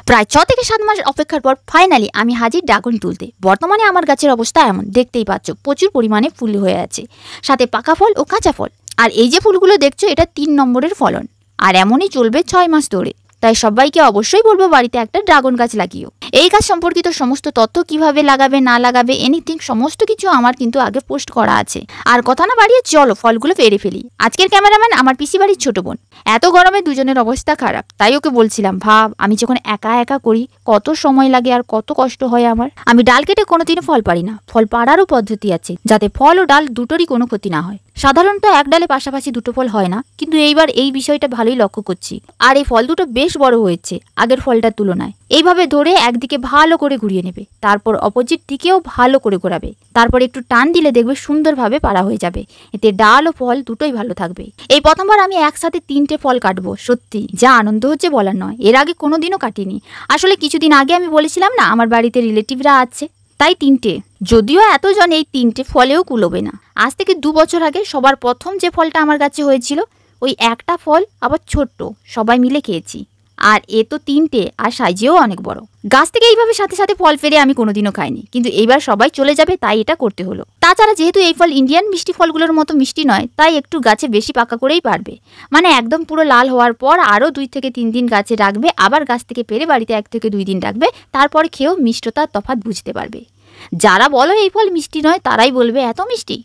প্রায় 6 থেকে 7 মাস অপেক্ষার পর ফাইনালি আমি হাজির ড্রাগন তুলতে। বর্তমানে আমার গাছের অবস্থা এমন, দেখতেই পাচ্ছ প্রচুর পরিমাণে ফুল হয়ে আছে, সাথে পাকা ফল ও কাঁচা ফল। আর এই যে ফুলগুলো দেখছো এটা 3 নম্বরের ফলন, আর এমনই চলবে 6 মাস ধরে। তাই সবাইকে অবশ্যই বলবো বাড়িতে একটা ড্রাগন গাছ লাগিও। এই গাছ সম্পর্কিত সমস্ত তথ্য কিভাবে লাগাবে না লাগাবে এনিথিং সমস্ত কিছু আমার কিন্তু আগে পোস্ট করা আছে। আর কথা না বাড়িয়ে চলো ফলগুলো পেরে ফেলি। আজকের ক্যামেরাম্যান আমার পিসি বাড়ির ছোট বোন। এত গরমে দুজনের অবস্থা খারাপ, তাই ওকে বলছিলাম ভাব আমি যখন একা একা করি কত সময় লাগে আর কত কষ্ট হয় আমার। আমি ডাল কেটে কোনোদিনও ফল পারি না, ফল পাড়ারও পদ্ধতি আছে যাতে ফল ও ডাল দুটোরই কোনো ক্ষতি না হয়। সাধারণত এক ডালে পাশাপাশি দুটো ফল হয় না, কিন্তু এইবার এই বিষয়টা ভালোই লক্ষ্য করছি। আর এই ফল দুটো বেশ বড় হয়েছে আগের ফলটার তুলনায়। এইভাবে ধরে একদিকে ভালো করে ঘুরিয়ে নেবে, তারপর অপোজিট দিকেও ভালো করে ঘোরাবে, তারপর একটু টান দিলে দেখবে সুন্দরভাবে পাড়া হয়ে যাবে। এতে ডাল ও ফল দুটোই ভালো থাকবে। এই প্রথমবার আমি একসাথে 3টে ফল কাটবো, সত্যি যা আনন্দ হচ্ছে বলার নয়। এর আগে কোনোদিনও কাটিনি। আসলে কিছুদিন আগে আমি বলেছিলাম না আমার বাড়িতে রিলেটিভরা আছে, তাই 3টে। যদিও এতজন এই 3টে ফলেও কুলোবে না। আজ থেকে 2 বছর আগে সবার প্রথম যে ফলটা আমার কাছে হয়েছিল ওই একটা ফল আবার ছোট্ট, সবাই মিলে খেয়েছি। আর এ তো 3টে আর সাইজেও অনেক বড়। গাছ থেকে এইভাবে সাথে সাথে ফল পেরে আমি কোনোদিনও খাইনি, কিন্তু এইবার সবাই চলে যাবে তাই এটা করতে হলো। তাছাড়া যেহেতু এই ফল ইন্ডিয়ান মিষ্টি ফলগুলোর মতো মিষ্টি নয়, তাই একটু গাছে বেশি পাকা করেই পারবে। মানে একদম পুরো লাল হওয়ার পর আরও 2 থেকে 3 দিন গাছে রাখবে, আবার গাছ থেকে পেরে বাড়িতে 1 থেকে 2 দিন রাখবে, তারপর খেয়েও মিষ্টতার তফাৎ বুঝতে পারবে। যারা বলো এই ফল মিষ্টি নয় তারাই বলবে এত মিষ্টি,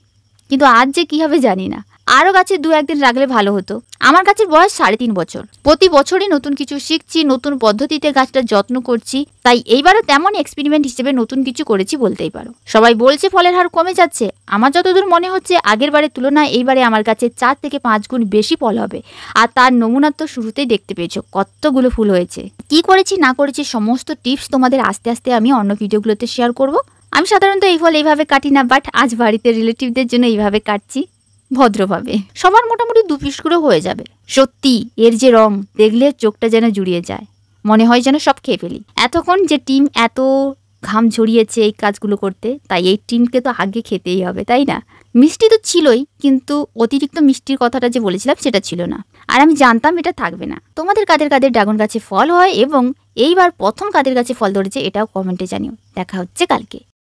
কিন্তু আজ যে কি হবে জানি না। আরও গাছে 2-1 দিন রাখলে ভালো হতো। আমার গাছের বয়স 3.5 বছর। প্রতি বছরই নতুন কিছু শিখছি, নতুন পদ্ধতিতে গাছটার যত্ন করছি। তাই এইবারও তেমন এক্সপেরিমেন্ট হিসেবে নতুন কিছু করেছি বলতেই পারো। সবাই বলছে ফলের হার কমে যাচ্ছে, আমার যতদূর মনে হচ্ছে আগের বারের তুলনায় এইবারে আমার কাছে 4 থেকে 5 গুণ বেশি ফল হবে। আর তার নমুনা তো শুরুতেই দেখতে পেয়েছো কতগুলো ফুল হয়েছে। কি করেছি না করেছি সমস্ত টিপস তোমাদের আস্তে আস্তে আমি অন্য ভিডিওগুলোতে শেয়ার করব। আমি সাধারণত এই ফল এইভাবে কাটি না, বাট আজ বাড়িতে রিলেটিভদের জন্য এইভাবে কাটছি ভদ্রভাবে। সবার মোটামুটি 2 পিস করে হয়ে যাবে। সত্যি এর যে রং দেখলে চোখটা যেন জুড়িয়ে যায়, মনে হয় যেন সব খেয়ে ফেলি। এতক্ষণ যে টিম এত ঘাম ঝরিয়েছে এই কাজগুলো করতে, তাই এই টিমকে তো আগে খেতেই হবে, তাই না? মিষ্টি তো ছিলই, কিন্তু অতিরিক্ত মিষ্টির কথাটা যে বলেছিলাম সেটা ছিল না। আর আমি জানতাম এটা থাকবে না। তোমাদের কাদের কাদের ড্রাগন গাছে ফল হয় এবং এইবার প্রথম কাদের গাছে ফল ধরেছে এটাও কমেন্টে জানিও। দেখা হচ্ছে কালকে।